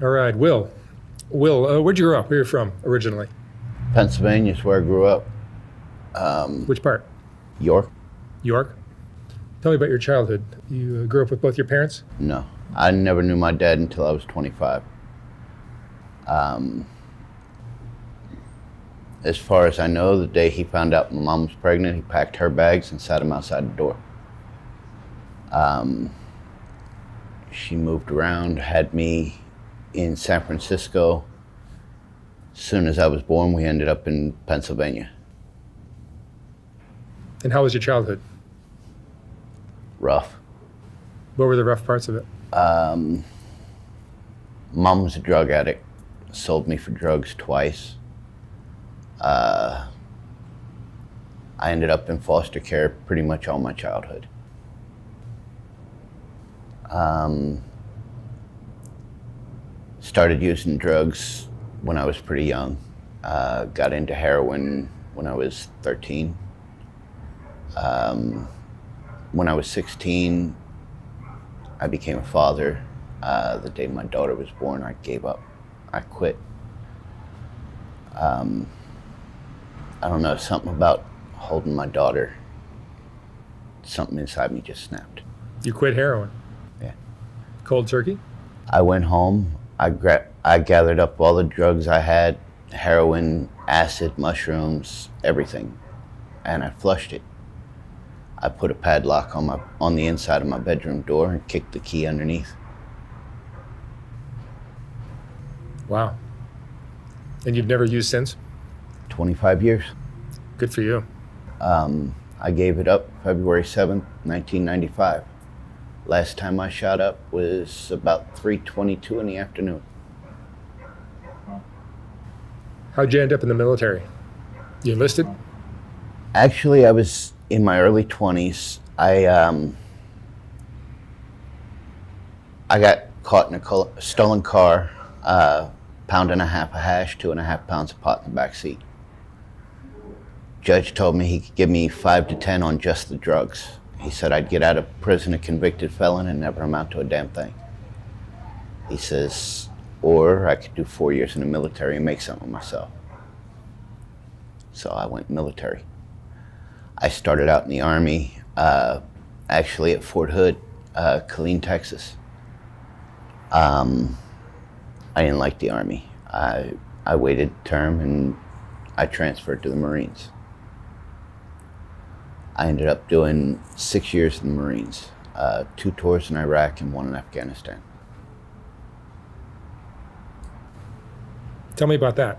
All right, Will. Will, where'd you grow up? Where are you from originally? Pennsylvania is where I grew up. Which part? York? York? Tell me about your childhood. You grew up with both your parents? No, I never knew my dad until I was 25. As far as I know, the day he found out my mom was pregnant, he packed her bags and sat them outside the door. She moved around, had me in San Francisco. As soon as I was born, we ended up in Pennsylvania. And how was your childhood? Rough. What were the rough parts of it? Mom was a drug addict, sold me for drugs twice. I ended up in foster care pretty much all my childhood. Started using drugs when I was pretty young. Got into heroin when I was 13. When I was 16, I became a father. The day my daughter was born, I gave up. I quit. I don't know, something about holding my daughter, something inside me just snapped. You quit heroin? Yeah. Cold turkey? I went home, I gathered up all the drugs I had, heroin, acid, mushrooms, everything, and I flushed it. I put a padlock on the inside of my bedroom door and kicked the key underneath. Wow. And you've never used since? 25 years. Good for you. I gave it up February 7th, 1995. Last time I shot up was about 3:22 in the afternoon. How'd you end up in the military? You enlisted? Actually, I was in my early 20s. I got caught in a stolen car, pound and a half of hash, 2.5 pounds of pot in the back seat. Judge told me he could give me 5 to 10 on just the drugs. He said I'd get out of prison a convicted felon and never amount to a damn thing. He says, or I could do 4 years in the military and make something of myself. So I went military. I started out in the Army, actually at Fort Hood, Killeen, Texas. I didn't like the Army. I waited term and I transferred to the Marines. I ended up doing 6 years in the Marines, 2 tours in Iraq and 1 in Afghanistan. Tell me about that.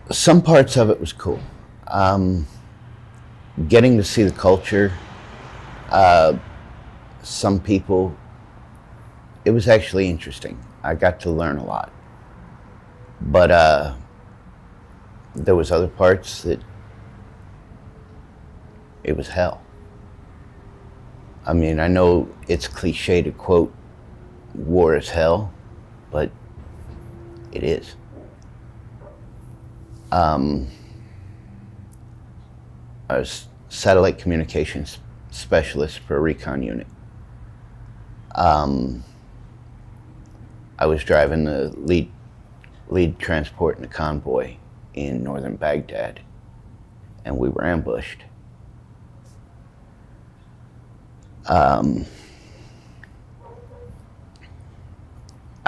Some parts of it was cool. Getting to see the culture, some people, it was actually interesting. I got to learn a lot. But there was other parts that it was hell. I mean, I know it's cliche to quote, war is hell, but it is. I was satellite communications specialist for a recon unit. I was driving the lead transport in a convoy in northern Baghdad, and we were ambushed. I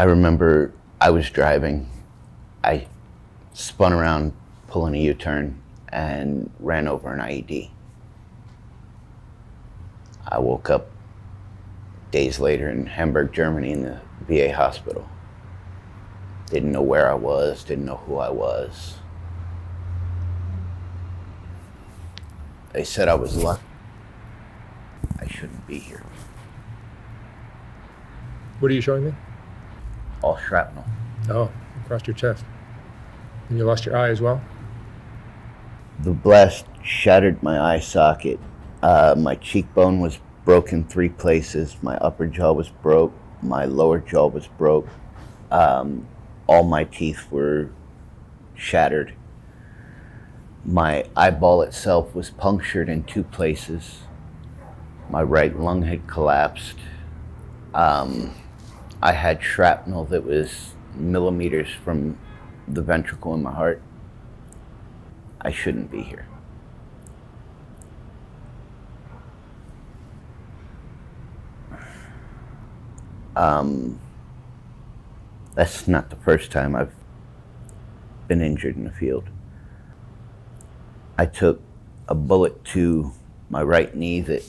remember I was driving. I spun around pulling a U-turn and ran over an IED. I woke up days later in Hamburg, Germany in the VA hospital. Didn't know where I was, didn't know who I was. They said I was lucky. I shouldn't be here. What are you showing me? All shrapnel. Oh, across your chest. And you lost your eye as well? The blast shattered my eye socket. My cheekbone was broken 3 places. My upper jaw was broke. My lower jaw was broke. All my teeth were shattered. My eyeball itself was punctured in 2 places. My right lung had collapsed. I had shrapnel that was millimeters from the ventricle in my heart. I shouldn't be here. That's not the first time I've been injured in the field. I took a bullet to my right knee that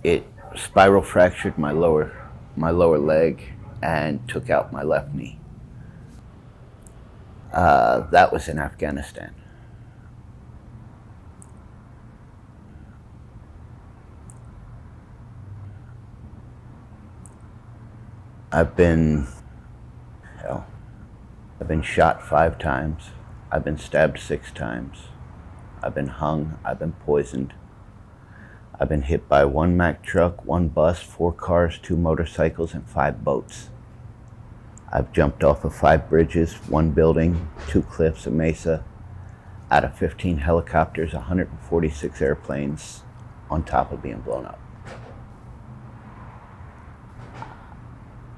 it spiral fractured my lower leg and took out my left knee. That was in Afghanistan. I've been shot 5 times. I've been stabbed 6 times. I've been hung. I've been poisoned. I've been hit by 1 Mack truck, 1 bus, 4 cars, 2 motorcycles, and 5 boats. I've jumped off of 5 bridges, 1 building, 2 cliffs, a mesa, out of 15 helicopters, 146 airplanes, on top of being blown up.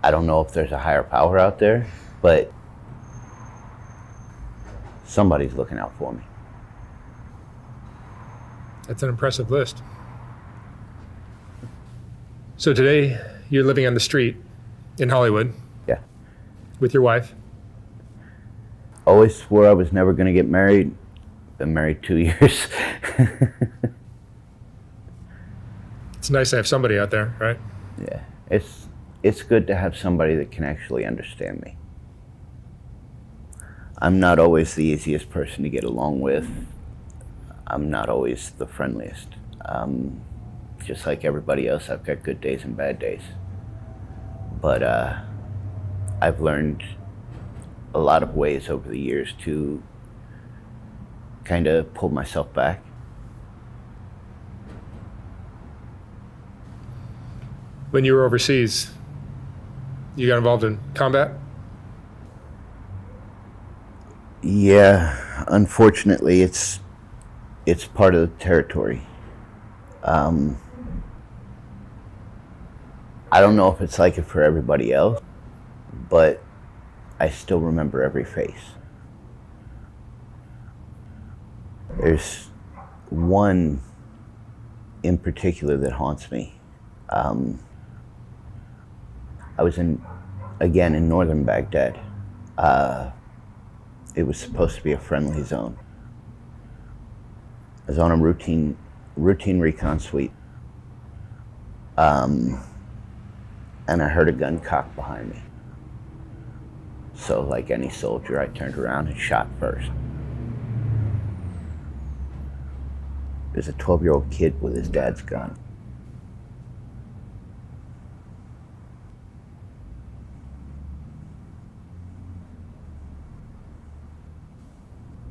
I don't know if there's a higher power out there, but somebody's looking out for me. That's an impressive list. So today, you're living on the street in Hollywood. Yeah. With your wife. Always swore I was never going to get married. Been married 2 years. It's nice to have somebody out there, right? Yeah. It's good to have somebody that can actually understand me. I'm not always the easiest person to get along with. I'm not always the friendliest. Just like everybody else, I've got good days and bad days. But I've learned a lot of ways over the years to kind of pull myself back. When you were overseas, you got involved in combat? Yeah, unfortunately, it's part of the territory. I don't know if it's like it for everybody else, but I still remember every face. There's one in particular that haunts me. I was again in northern Baghdad. It was supposed to be a friendly zone. I was on a routine recon sweep. And I heard a gun cock behind me. So like any soldier, I turned around and shot first. There's a 12-year-old kid with his dad's gun.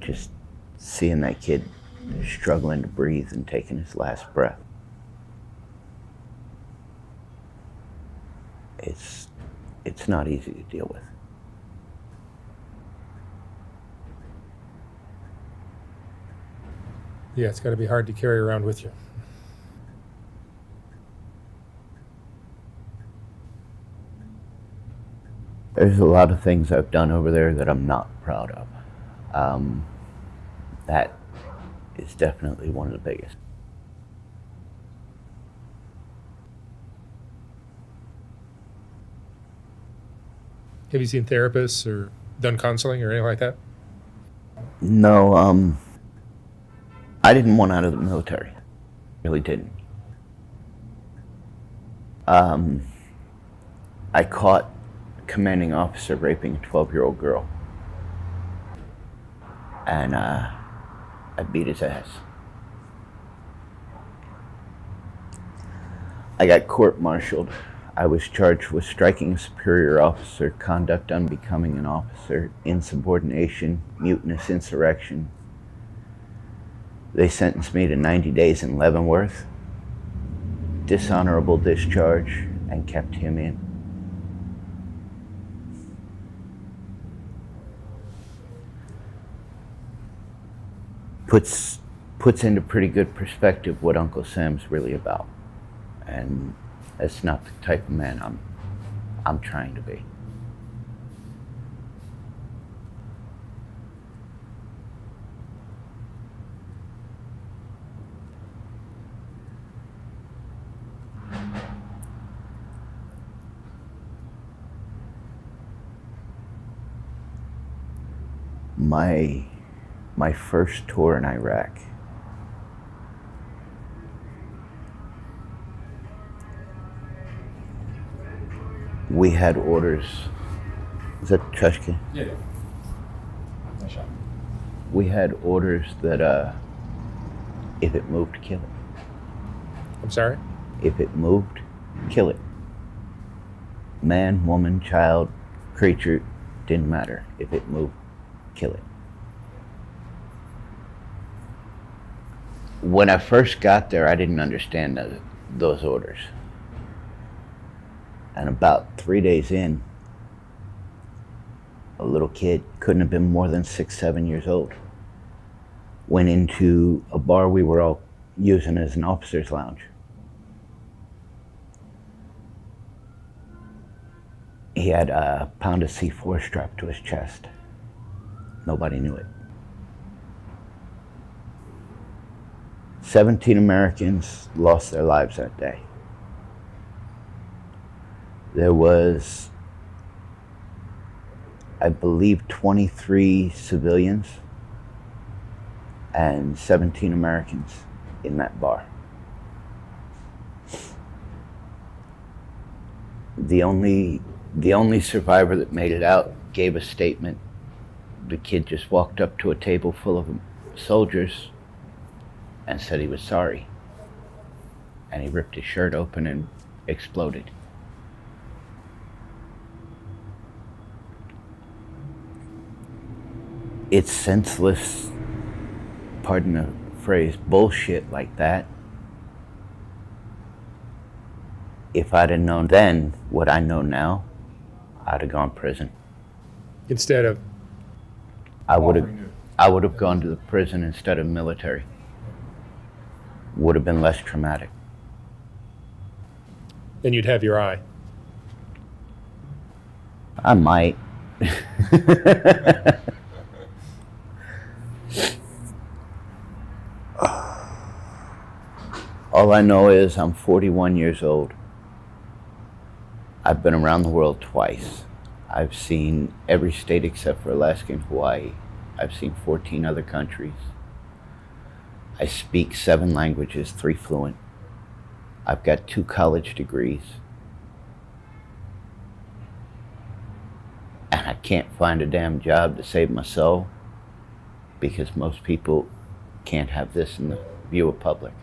Just seeing that kid struggling to breathe and taking his last breath. It's not easy to deal with. Yeah, it's got to be hard to carry around with you. There's a lot of things I've done over there that I'm not proud of. That is definitely one of the biggest. Have you seen therapists or done counseling or anything like that? No, I didn't want out of the military. Really didn't. I caught a commanding officer raping a 12-year-old girl. And I beat his ass. I got court-martialed. I was charged with striking a superior officer, conduct unbecoming an officer, insubordination, mutinous insurrection. They sentenced me to 90 days in Leavenworth, dishonorable discharge, and kept him in. Puts into pretty good perspective what Uncle Sam's really about. And that's not the type of man I'm trying to be. My first tour in Iraq, we had orders. Is that Treshke? Yeah. Nice shot. We had orders that if it moved, kill it. I'm sorry? If it moved, kill it. Man, woman, child, creature, didn't matter. If it moved, kill it. When I first got there, I didn't understand those orders. And about 3 days in, a little kid, couldn't have been more than 6, 7 years old, went into a bar we were all using as an officer's lounge. He had a pound of C4 strapped to his chest. Nobody knew it. 17 Americans lost their lives that day. There was, I believe, 23 civilians and 17 Americans in that bar. The only survivor that made it out gave a statement. The kid just walked up to a table full of soldiers and said he was sorry. And he ripped his shirt open and exploded. It's senseless, pardon the phrase, bullshit like that. If I'd have known then what I know now, I'd have gone to prison. Instead of? I would have gone to the prison instead of military. Would have been less traumatic. Then you'd have your eye. I might. All I know is I'm 41 years old. I've been around the world twice. I've seen every state except for Alaska and Hawaii. I've seen 14 other countries. I speak 7 languages, 3 fluent. I've got 2 college degrees. And I can't find a damn job to save my soul because most people can't have this in the view of public.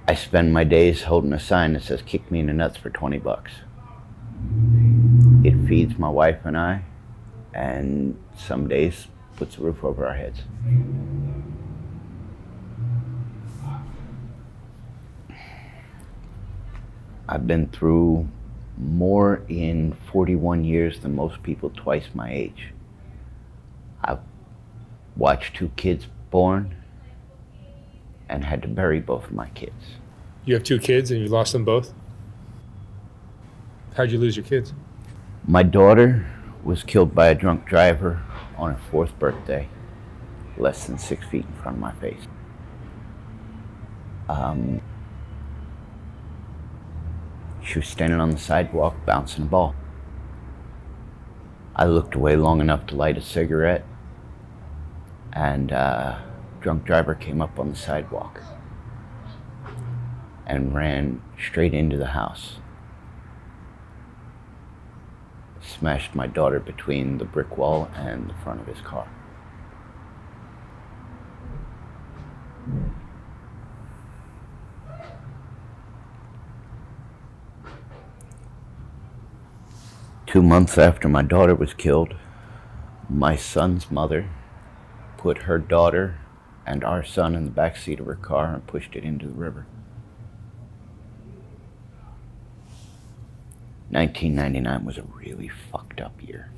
I spend my days holding a sign that says, "Kick me in the nuts for 20 bucks." It feeds my wife and I, and some days puts a roof over our heads. I've been through more in 41 years than most people twice my age. I've watched 2 kids born and had to bury both of my kids. You have 2 kids and you lost them both? How'd you lose your kids? My daughter was killed by a drunk driver on her 4th birthday, less than 6 feet in front of my face. She was standing on the sidewalk bouncing a ball. I looked away long enough to light a cigarette, and drunk driver came up on the sidewalk and ran straight into the house. Smashed my daughter between the brick wall and the front of his car. Two months after my daughter was killed, my son's mother put her daughter and our son in the back seat of her car and pushed it into the river. 1999 was a really fucked up year.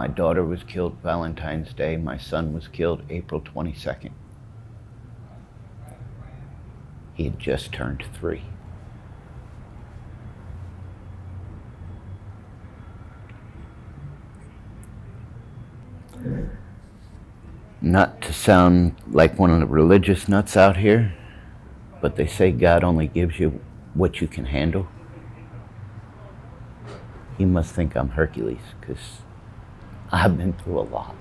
My daughter was killed Valentine's Day. My son was killed April 22nd. He had just turned 3. Not to sound like one of the religious nuts out here, but they say God only gives you what you can handle. He must think I'm Hercules, because I've been through a lot.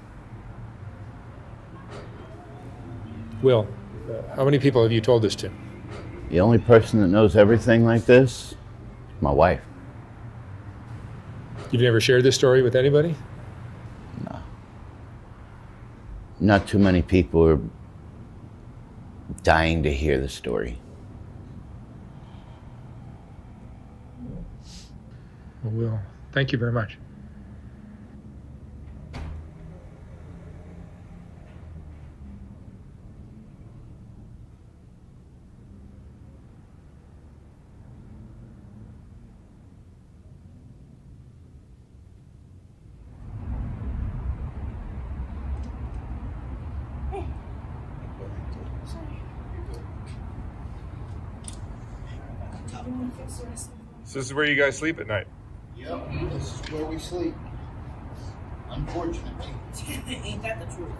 Will, how many people have you told this to? The only person that knows everything like this is my wife. You've never shared this story with anybody? No. Not too many people are dying to hear the story. Well, Will, thank you very much. So this is where you guys sleep at night? Yep, this is where we sleep. Unfortunately. Ain't that the truth?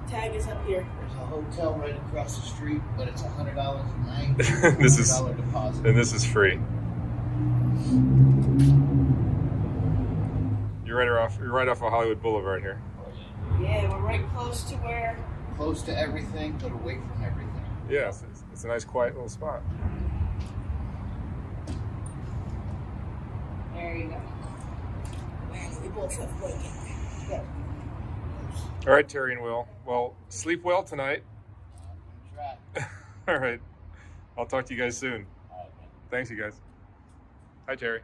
Tag is up here. There's a hotel right across the street, but it's $100 a night. This is $100 deposit. And this is free. You're right off of Hollywood Boulevard here. Yeah, we're right close to where. Close to everything, but away from everything. Yeah, it's a nice quiet little spot. There you go. Man, we both have waking. Yeah. All right, Terry and Will. Well, sleep well tonight. Try. All right. I'll talk to you guys soon. All right, man. Thanks, you guys. Hi, Terry.